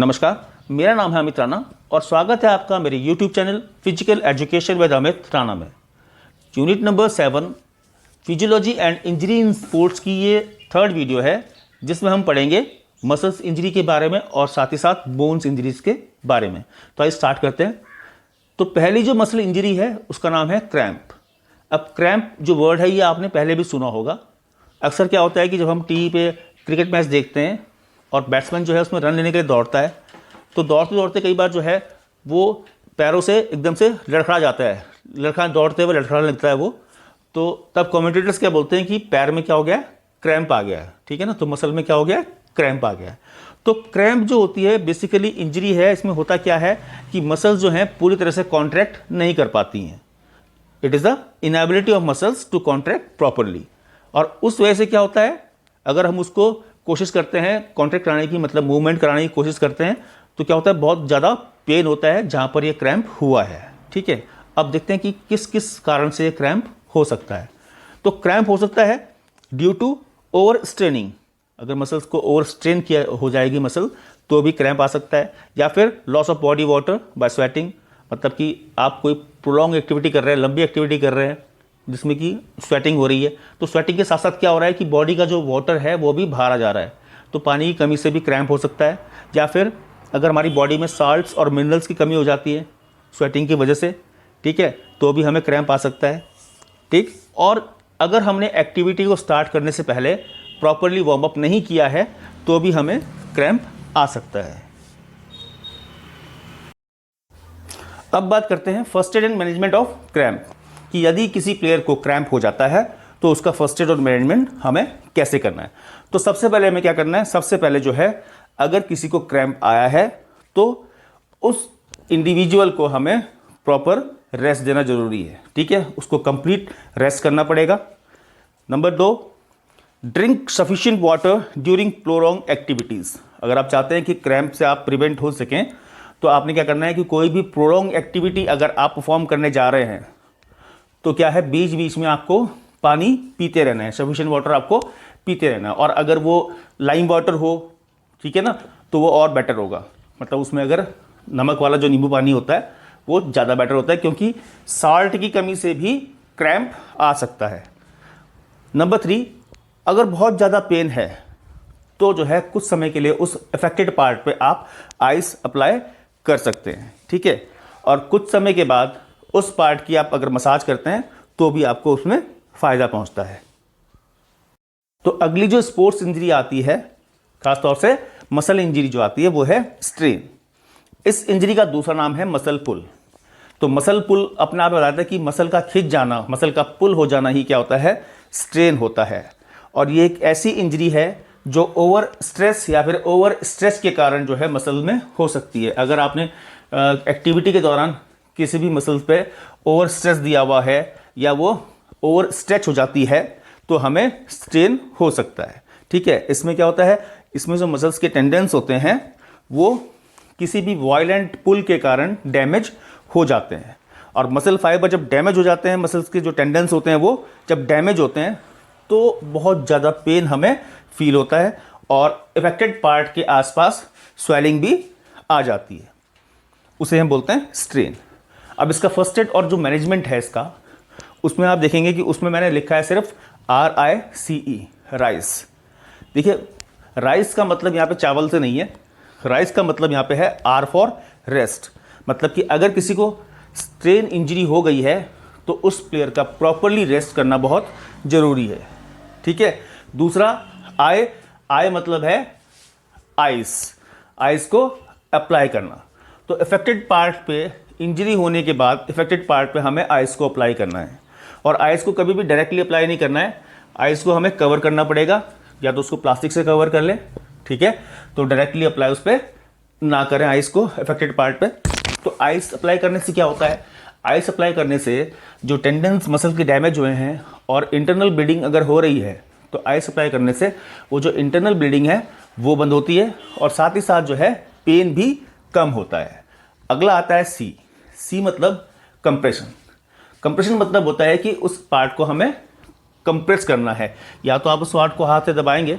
नमस्कार, मेरा नाम है अमित राणा और स्वागत है आपका मेरे YouTube channel physical education with Amit Rana में। Unit number 7 physiology and injury in sports की ये थर्ड वीडियो है, जिसमें हम पढ़ेंगे मसल्स इंजरी के बारे में और साथ ही साथ बोन्स इंजरीज के बारे में। तो आइए स्टार्ट करते हैं। तो पहली जो मसल इंजरी है उसका नाम है क्रैम्प। अब क्रैम्प जो वर्ड है ये आपने पहले भी सुना होगा। अक्सर क्या होता है कि जब हम टीवी पे क्रिकेट मैच देखते हैं और बैट्समैन जो है उसमें रन लेने के लिए दौड़ता है, तो दौड़ते दौड़ते कई बार जो है वो पैरों से एकदम से लड़खड़ा जाता है, दौड़ते हुए लड़खड़ाने लगता है वो। तो तब कमेंटेटर्स क्या बोलते हैं कि पैर में क्या हो गया, क्रैम्प आ गया है। ठीक है ना, तो मसल में क्या हो गया, क्रैम्प आ गया है। तो क्रैम्प जो होती है बेसिकली इंजरी है। इसमें होता क्या है कि मसल्स जो हैं पूरी तरह से कॉन्ट्रैक्ट नहीं कर पाती हैं। It is the inability of muscles to contract properly. और उस वजह से क्या होता है, अगर हम उसको कोशिश करते हैं कॉन्ट्रैक्ट कराने की, मतलब मूवमेंट कराने की कोशिश करते हैं, तो क्या होता है, बहुत ज़्यादा पेन होता है जहाँ पर ये क्रैम्प हुआ है। ठीक है, अब देखते हैं कि किस किस कारण से ये क्रैम्प हो सकता है। तो क्रैम्प हो सकता है ड्यू टू ओवर स्ट्रेनिंग। अगर मसल्स को ओवर स्ट्रेन किया हो जाएगी मसल, तो भी क्रैम्प आ सकता है। या फिर loss of body water bye sweating, मतलब कि आप कोई प्रोलॉन्ग एक्टिविटी कर रहे हैं, लंबी एक्टिविटी कर रहे हैं जिसमें कि स्वेटिंग हो रही है, तो स्वेटिंग के साथ साथ क्या हो रहा है कि बॉडी का जो वाटर है वो भी बाहर आ जा रहा है, तो पानी की कमी से भी क्रैम्प हो सकता है। या फिर अगर हमारी बॉडी में साल्ट्स और मिनरल्स की कमी हो जाती है स्वेटिंग की वजह से, ठीक है, तो भी हमें क्रैम्प आ सकता है। ठीक, और अगर हमने एक्टिविटी को स्टार्ट करने से पहले प्रॉपरली वार्म अप नहीं किया है, तो भी हमें क्रैम्प आ सकता है। अब बात करते हैं first aid and management of cramp, कि यदि किसी प्लेयर को क्रैम्प हो जाता है तो उसका फर्स्ट एड और मैनेजमेंट हमें कैसे करना है। तो सबसे पहले हमें क्या करना है, सबसे पहले जो है अगर किसी को क्रैम्प आया है तो उस इंडिविजुअल को हमें प्रॉपर रेस्ट देना जरूरी है। ठीक है, उसको कंप्लीट रेस्ट करना पड़ेगा। Number 2, drink sufficient water during prolong activities. अगर आप चाहते हैं कि क्रैम्प से आप प्रिवेंट हो सकें, तो आपने क्या करना है कि कोई भी प्रोलॉन्ग एक्टिविटी अगर आप परफॉर्म करने जा रहे हैं, तो क्या है, बीच बीच में आपको पानी पीते रहना है, सफिशिएंट वाटर आपको पीते रहना है। और अगर वो लाइम वाटर हो, ठीक है ना, तो वो और बेटर होगा। मतलब उसमें अगर नमक वाला जो नींबू पानी होता है वो ज़्यादा बेटर होता है, क्योंकि साल्ट की कमी से भी क्रैम्प आ सकता है। नंबर 3, अगर बहुत ज़्यादा पेन है तो जो है कुछ समय के लिए उस अफेक्टेड पार्ट पे आप आइस अप्लाई कर सकते हैं। ठीक है, और कुछ समय के बाद उस पार्ट की आप अगर मसाज करते हैं तो भी आपको उसमें फ़ायदा पहुंचता है। तो अगली जो स्पोर्ट्स इंजरी आती है, खासतौर से मसल इंजरी जो आती है, वो है स्ट्रेन। इस इंजरी का दूसरा नाम है मसल पुल। तो मसल पुल अपने आप बताता है कि मसल का खिंच जाना, मसल का पुल हो जाना ही क्या होता है, स्ट्रेन होता है। और ये एक ऐसी इंजरी है जो ओवर स्ट्रेस या फिर ओवर स्ट्रेस के कारण जो है मसल में हो सकती है। अगर आपने एक्टिविटी के दौरान किसी भी मसल्स पे ओवर स्ट्रेस दिया हुआ है या वो ओवर स्ट्रेच हो जाती है, तो हमें स्ट्रेन हो सकता है। ठीक है, इसमें क्या होता है, इसमें जो मसल्स के टेंडेंस होते हैं वो किसी भी वायलेंट पुल के कारण डैमेज हो जाते हैं। और मसल फाइबर जब डैमेज हो जाते हैं, मसल्स के जो टेंडेंस होते हैं वो जब डैमेज होते हैं, तो बहुत ज़्यादा पेन हमें फील होता है और इफेक्टेड पार्ट के आसपास स्वेलिंग भी आ जाती है, उसे हम बोलते हैं स्ट्रेन। अब इसका फर्स्ट एड और जो मैनेजमेंट है इसका, उसमें आप देखेंगे कि उसमें मैंने लिखा है सिर्फ RICE, राइस। देखिए, राइस का मतलब यहाँ पे चावल से नहीं है, राइस का मतलब यहाँ पे है R फॉर रेस्ट। मतलब कि अगर किसी को स्ट्रेन इंजरी हो गई है तो उस प्लेयर का प्रॉपरली रेस्ट करना बहुत ज़रूरी है। ठीक है, दूसरा I मतलब है आइस, आइस को अप्लाई करना। तो अफेक्टेड पार्ट पे इंजरी होने के बाद अफेक्टेड पार्ट पे हमें आइस को अप्लाई करना है। और आइस को कभी भी डायरेक्टली अप्लाई नहीं करना है, आइस को हमें कवर करना पड़ेगा, या तो उसको प्लास्टिक से कवर कर लें। ठीक है, तो डायरेक्टली अप्लाई उस पर ना करें आइस को अफेक्टेड पार्ट पे। तो आइस अप्लाई करने से क्या होता है, आइस अप्लाई करने से जो टेंडेंस मसल के डैमेज हुए हैं और इंटरनल ब्लीडिंग अगर हो रही है, तो आइस अप्लाई करने से वो जो इंटरनल ब्लीडिंग है वो बंद होती है और साथ ही साथ जो है पेन भी कम होता है। अगला आता है सी मतलब कंप्रेशन। कंप्रेशन मतलब होता है कि उस पार्ट को हमें कंप्रेस करना है। या तो आप उस पार्ट को हाथ से दबाएंगे,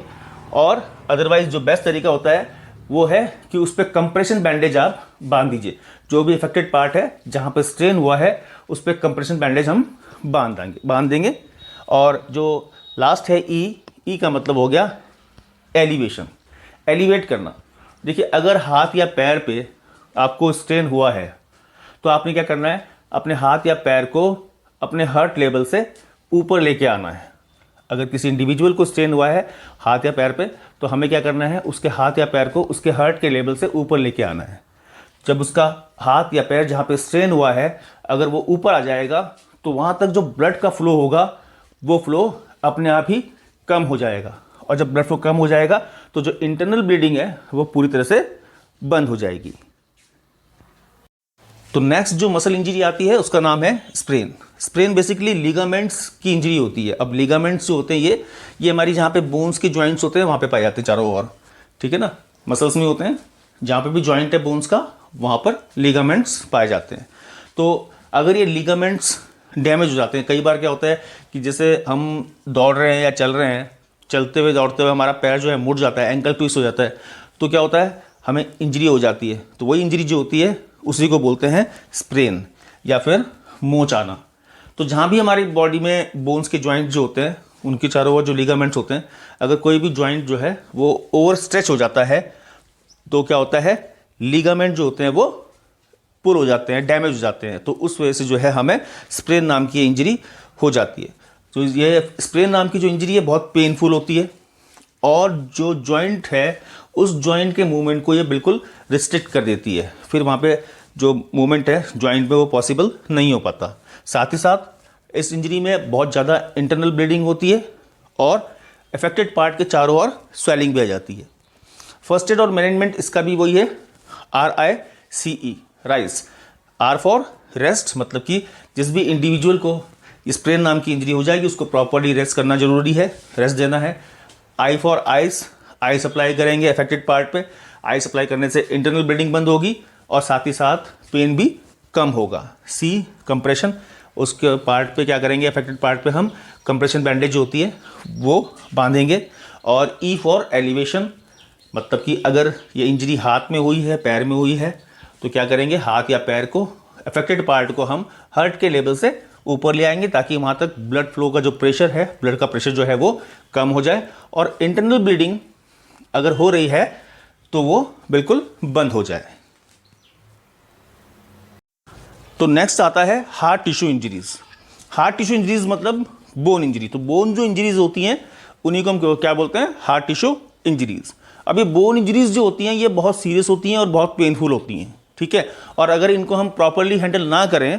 और अदरवाइज जो बेस्ट तरीका होता है वो है कि उस पर कंप्रेशन बैंडेज आप बांध दीजिए। जो भी इफेक्टेड पार्ट है जहाँ पर स्ट्रेन हुआ है उस पर कंप्रेशन बैंडेज हम बांध देंगे। और जो लास्ट है ई का मतलब हो गया एलिवेशन, एलिवेट करना। देखिए अगर हाथ या पैर पे आपको स्ट्रेन हुआ है तो आपने क्या करना है, अपने हाथ या पैर को अपने हार्ट लेवल से ऊपर लेके आना है। अगर किसी इंडिविजुअल को स्ट्रेन हुआ है हाथ या पैर पे तो हमें क्या करना है, उसके हाथ या पैर को उसके हार्ट के लेवल से ऊपर लेके आना है। जब उसका हाथ या पैर जहाँ पे स्ट्रेन हुआ है अगर वो ऊपर आ जाएगा तो वहाँ तक जो ब्लड का फ्लो होगा वो फ्लो अपने आप ही कम हो जाएगा। और जब ब्लड फ्लो कम हो जाएगा तो जो इंटरनल ब्लीडिंग है वो पूरी तरह से बंद हो जाएगी। तो नेक्स्ट जो मसल इंजरी आती है उसका नाम है स्प्रेन। स्प्रेन बेसिकली लिगामेंट्स की इंजरी होती है। अब लिगामेंट्स जो होते हैं ये हमारी जहाँ पे बोन्स के जॉइंट्स होते हैं वहाँ पे पाए जाते हैं चारों ओर, ठीक है ना। मसल्स में होते हैं, जहाँ पे भी जॉइंट है बोन्स का वहाँ पर लिगामेंट्स पाए जाते हैं। तो अगर ये लिगामेंट्स डैमेज हो जाते हैं, कई बार क्या होता है कि जैसे हम दौड़ रहे हैं या चल रहे हैं, चलते हुए दौड़ते हुए हमारा पैर जो है मुड़ जाता है, एंकल ट्विस्ट हो जाता है, तो क्या होता है हमें इंजरी हो जाती है। तो वही इंजरी जो होती है उसी को बोलते हैं स्प्रेन या फिर मोच आना। तो जहाँ भी हमारी बॉडी में बोन्स के जॉइंट जो होते हैं उनके चारों ओर जो लिगामेंट्स होते हैं, अगर कोई भी जॉइंट जो है वो ओवर स्ट्रेच हो जाता है तो क्या होता है, लिगामेंट जो होते हैं वो पुल हो जाते हैं, डैमेज हो जाते हैं। तो उस वजह से जो है हमें स्प्रेन नाम की इंजरी हो जाती है। तो ये स्प्रेन नाम की जो इंजरी है बहुत पेनफुल होती है और जो जॉइंट है उस जॉइंट के मूवमेंट को ये बिल्कुल रिस्ट्रिक्ट कर देती है। फिर वहाँ पे जो मूवमेंट है जॉइंट में वो पॉसिबल नहीं हो पाता। साथ ही साथ इस इंजरी में बहुत ज़्यादा इंटरनल ब्लीडिंग होती है और अफेक्टेड पार्ट के चारों ओर स्वेलिंग भी आ जाती है। फर्स्ट एड और मैनेजमेंट इसका भी वही है, RICE, rice. R for rest, मतलब कि जिस भी इंडिविजुअल को स्प्रेन नाम की इंजरी हो जाएगी उसको प्रॉपर्ली रेस्ट करना जरूरी है, रेस्ट देना है। I for ice, ice apply करेंगे अफेक्टेड पार्ट पे। आइस अप्लाई करने से इंटरनल ब्लीडिंग बंद होगी और साथ ही साथ पेन भी कम होगा। C कंप्रेशन, उसके पार्ट पे क्या करेंगे, अफेक्टेड पार्ट पे हम कंप्रेशन बैंडेज जो होती है वो बांधेंगे। और E फॉर एलिवेशन, मतलब कि अगर ये इंजरी हाथ में हुई है, पैर में हुई है तो क्या करेंगे, हाथ या पैर को अफेक्टेड पार्ट को हम हार्ट के लेवल से ऊपर ले आएंगे ताकि वहाँ तक ब्लड फ्लो का जो प्रेशर है, ब्लड का प्रेशर जो है वो कम हो जाए और इंटरनल ब्लीडिंग अगर हो रही है तो वो बिल्कुल बंद हो जाए। तो नेक्स्ट आता है heart tissue injuries. Heart tissue injuries मतलब बोन इंजरी। तो बोन जो इंजरीज होती हैं उन्हीं को हम क्या बोलते हैं, हार्ट टिश्यू इंजरीज। अब ये बोन इंजरीज जो होती हैं ये बहुत सीरियस होती हैं और बहुत पेनफुल होती हैं, ठीक है। और अगर इनको हम प्रॉपरली हैंडल ना करें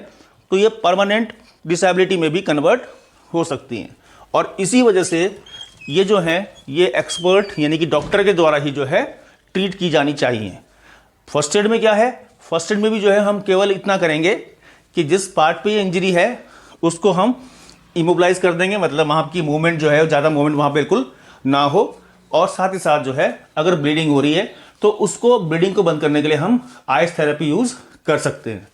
तो ये परमानेंट डिसेबिलिटी में भी कन्वर्ट हो सकती हैं। और इसी वजह से ये जो है ये एक्सपर्ट यानी कि डॉक्टर के द्वारा ही जो है ट्रीट की जानी चाहिए। फर्स्ट एड में क्या है, फर्स्ट एड में भी जो है हम केवल इतना करेंगे कि जिस पार्ट पे ये इंजरी है उसको हम इमोबिलाइज कर देंगे, मतलब वहाँ की मूवमेंट जो है ज़्यादा मूवमेंट वहाँ बिल्कुल ना हो। और साथ ही साथ जो है अगर ब्लीडिंग हो रही है तो उसको ब्लीडिंग को बंद करने के लिए हम आइस थेरेपी यूज़ कर सकते हैं,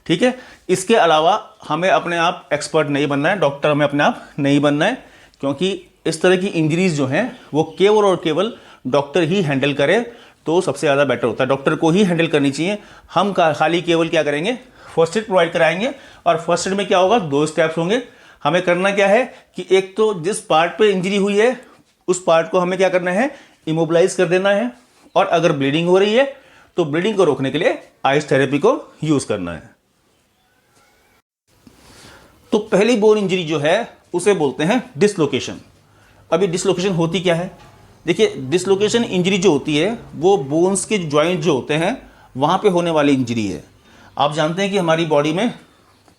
ठीक है। इसके अलावा हमें अपने आप एक्सपर्ट नहीं बनना है, डॉक्टर हमें अपने आप नहीं बनना है, क्योंकि इस तरह की इंजरीज जो हैं वो केवल और केवल डॉक्टर ही हैंडल करे तो सबसे ज़्यादा बेटर होता है। डॉक्टर को ही हैंडल करनी चाहिए। हम खाली केवल क्या करेंगे, फर्स्ट एड प्रोवाइड कराएंगे। और फर्स्ट एड में क्या होगा, 2 स्टेप्स होंगे। हमें करना क्या है कि एक तो जिस पार्ट पे इंजरी हुई है उस पार्ट को हमें क्या करना है, इमोबिलाइज कर देना है। और अगर ब्लीडिंग हो रही है तो ब्लीडिंग को रोकने के लिए आइस थेरेपी को यूज करना है। तो पहली बोन इंजरी जो है उसे बोलते हैं डिसलोकेशन। अभी डिसलोकेशन होती क्या है, देखिए डिसलोकेशन इंजरी जो होती है वो बोन्स के जॉइंट जो होते हैं वहाँ पे होने वाली इंजरी है। आप जानते हैं कि हमारी बॉडी में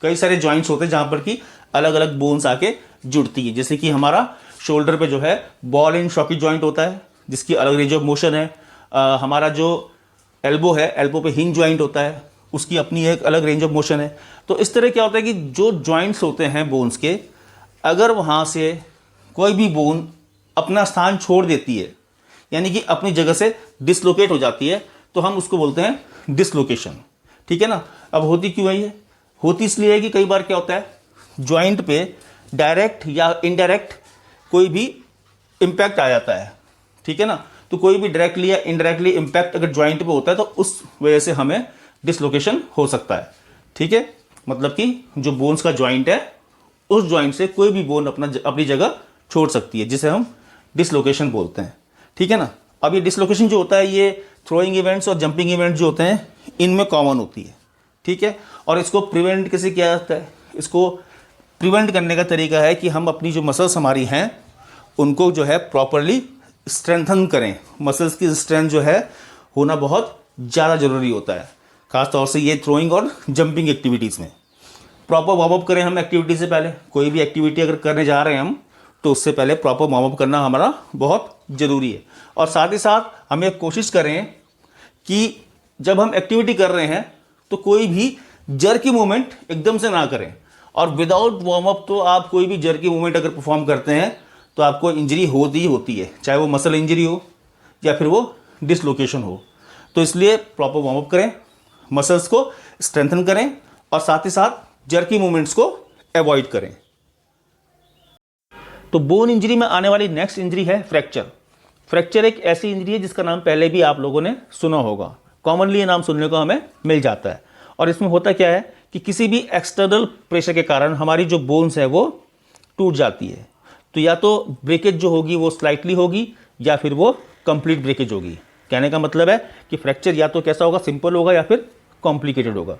कई सारे जॉइंट्स होते हैं जहाँ पर कि अलग अलग बोन्स आके जुड़ती है। जैसे कि हमारा शोल्डर पे जो है बॉल एंड सॉकेट जॉइंट होता है जिसकी अलग रेंज ऑफ मोशन है। हमारा जो एल्बो है, एल्बो पे हिंज जॉइंट होता है, उसकी अपनी एक अलग रेंज ऑफ मोशन है। तो इस तरह क्या होता है कि जो जॉइंट्स होते हैं बोन्स के, अगर वहाँ से कोई भी बोन अपना स्थान छोड़ देती है यानी कि अपनी जगह से डिसलोकेट हो जाती है तो हम उसको बोलते हैं डिसलोकेशन, ठीक है ना। अब होती क्यों है ये, होती इसलिए है कि कई बार क्या होता है जॉइंट पे डायरेक्ट या इनडायरेक्ट कोई भी इम्पैक्ट आ जाता है, ठीक है ना। तो कोई भी डायरेक्टली या इनडायरेक्टली इम्पैक्ट अगर जॉइंट पे होता है तो उस वजह से हमें डिसलोकेशन हो सकता है। ठीक है, मतलब कि जो बोन्स का जॉइंट है उस जॉइंट से कोई भी बोन अपनी जगह छोड़ सकती है, जिसे हम डिसलोकेशन बोलते हैं। ठीक है ना। अब ये डिसलोकेशन जो होता है ये थ्रोइंग इवेंट्स और जंपिंग इवेंट्स जो होते हैं इनमें कॉमन होती है। ठीक है, और इसको प्रिवेंट कैसे किया जाता है? इसको प्रिवेंट करने का तरीका है कि हम अपनी जो मसल्स हमारी हैं उनको जो है प्रॉपरली स्ट्रेंथन करें। मसल्स की स्ट्रेंथ जो है होना बहुत ज़्यादा ज़रूरी होता है, खासतौर से ये थ्रोइंग और जंपिंग एक्टिविटीज़ में। प्रॉपर वार्म अप करें हम एक्टिविटी से पहले। कोई भी एक्टिविटी अगर करने जा रहे हैं हम तो उससे पहले प्रॉपर वार्म अप करना हमारा बहुत ज़रूरी है। और साथ ही साथ हमें कोशिश करें कि जब हम एक्टिविटी कर रहे हैं तो कोई भी जर्की मूवमेंट एकदम से ना करें। और विदाउट वार्म अप तो आप कोई भी जर्की मूवमेंट अगर परफॉर्म करते हैं तो आपको इंजरी होती ही होती है, चाहे वो मसल इंजरी हो या फिर वो डिसलोकेशन हो। तो इसलिए प्रॉपर वार्म अप करें, मसल्स को स्ट्रेंथन करें और साथ ही साथ जर्की मूवमेंट्स को अवॉइड करें। तो बोन इंजरी में आने वाली नेक्स्ट इंजरी है फ्रैक्चर। फ्रैक्चर एक ऐसी इंजरी है जिसका नाम पहले भी आप लोगों ने सुना होगा, कॉमनली ये नाम सुनने को हमें मिल जाता है। और इसमें होता क्या है कि किसी भी एक्सटर्नल प्रेशर के कारण हमारी जो बोन्स है वो टूट जाती है। तो या तो ब्रेकेज जो होगी वो स्लाइटली होगी या फिर वो कंप्लीट ब्रेकेज होगी। कहने का मतलब है कि फ्रैक्चर या तो कैसा होगा, सिंपल होगा या फिर कॉम्प्लिकेटेड होगा।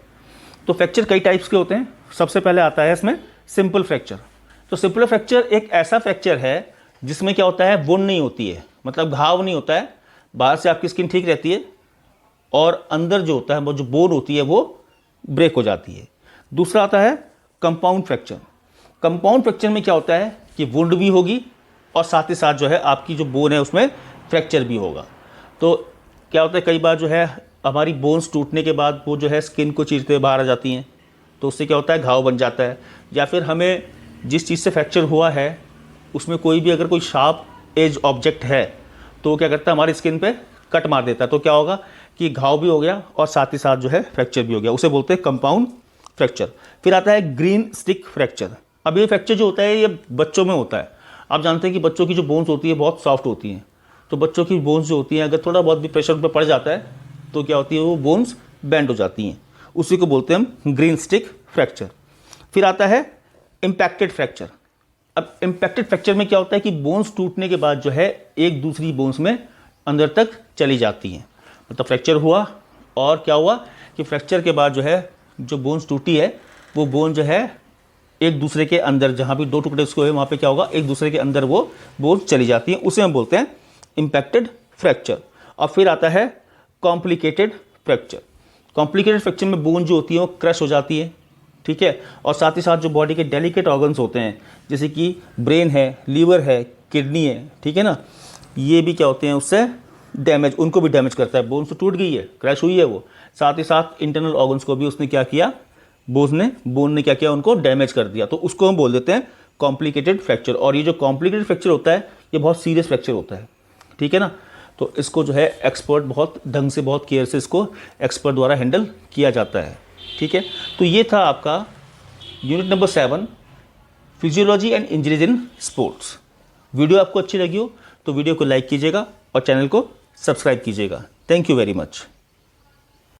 तो फ्रैक्चर कई टाइप्स के होते हैं। सबसे पहले आता है इसमें सिंपल फ्रैक्चर। तो सिंपल फ्रैक्चर एक ऐसा फ्रैक्चर है जिसमें क्या होता है, वुंड नहीं होती है, मतलब घाव नहीं होता है। बाहर से आपकी स्किन ठीक रहती है और अंदर जो होता है वो जो बोन होती है वो ब्रेक हो जाती है। दूसरा आता है कंपाउंड फ्रैक्चर। कंपाउंड फ्रैक्चर में क्या होता है कि वुंड भी होगी और साथ ही साथ जो है आपकी जो बोन है उसमें फ्रैक्चर भी होगा। तो क्या होता है, कई बार जो है हमारी बोन्स टूटने के बाद वो जो है स्किन को चीरते हुए बाहर आ जाती हैं, तो उससे क्या होता है, घाव बन जाता है। या फिर हमें जिस चीज़ से फ्रैक्चर हुआ है उसमें कोई भी अगर कोई शार्प एज ऑब्जेक्ट है तो क्या करता है, हमारी स्किन पे कट मार देता है। तो क्या होगा कि घाव भी हो गया और साथ ही साथ जो है फ्रैक्चर भी हो गया, उसे बोलते हैं कंपाउंड फ्रैक्चर। फिर आता है ग्रीन स्टिक फ्रैक्चर। अब ये फ्रैक्चर जो होता है ये बच्चों में होता है। आप जानते हैं कि बच्चों की जो बोन्स होती है बहुत सॉफ्ट होती हैं। तो बच्चों की बोन्स जो होती हैं अगर थोड़ा बहुत भी प्रेशर उन पर पड़ जाता है तो क्या होती है, वो बोन्स बेंड हो जाती हैं। उसी को बोलते हैं हम ग्रीन स्टिक फ्रैक्चर। फिर आता है इम्पैक्टेड फ्रैक्चर। अब इम्पैक्टेड फ्रैक्चर में क्या होता है कि बोन्स टूटने के बाद जो है एक दूसरी बोन्स में अंदर तक चली जाती हैं। मतलब फ्रैक्चर हुआ और क्या हुआ कि फ्रैक्चर के बाद जो है जो बोन्स टूटी है वो बोन जो है एक दूसरे के अंदर, जहाँ भी दो टुकड़े उसको है वहाँ पे क्या होगा, एक दूसरे के अंदर वो बोन्स चली जाती हैं। उसे हम बोलते हैं इम्पैक्टेड फ्रैक्चर। और फिर आता है कॉम्प्लिकेटेड फ्रैक्चर। कॉम्प्लिकेटेड फ्रैक्चर में बोन जो होती है वो क्रश हो जाती है। ठीक है, और साथ ही साथ जो बॉडी के डेलिकेट ऑर्गन्स होते हैं जैसे कि ब्रेन है, लीवर है, किडनी है, ठीक है ना, ये भी क्या होते हैं उससे डैमेज, उनको भी डैमेज करता है। बोन तो टूट गई है, क्रैश हुई है वो, साथ ही साथ इंटरनल ऑर्गन्स को भी उसने क्या किया, बोन ने क्या किया, उनको डैमेज कर दिया। तो उसको हम बोल देते हैं कॉम्प्लिकेटेड फ्रैक्चर। और ये जो कॉम्प्लिकेटेड फ्रैक्चर होता है ये बहुत सीरियस फ्रैक्चर होता है। ठीक है ना, तो इसको जो है एक्सपर्ट बहुत ढंग से, बहुत केयर से इसको एक्सपर्ट द्वारा हैंडल किया जाता है। ठीक है, तो ये था आपका unit number 7, physiology and injuries in sports. Video आपको अच्छी लगी हो तो वीडियो को लाइक कीजिएगा और चैनल को सब्सक्राइब कीजिएगा। Thank you very much.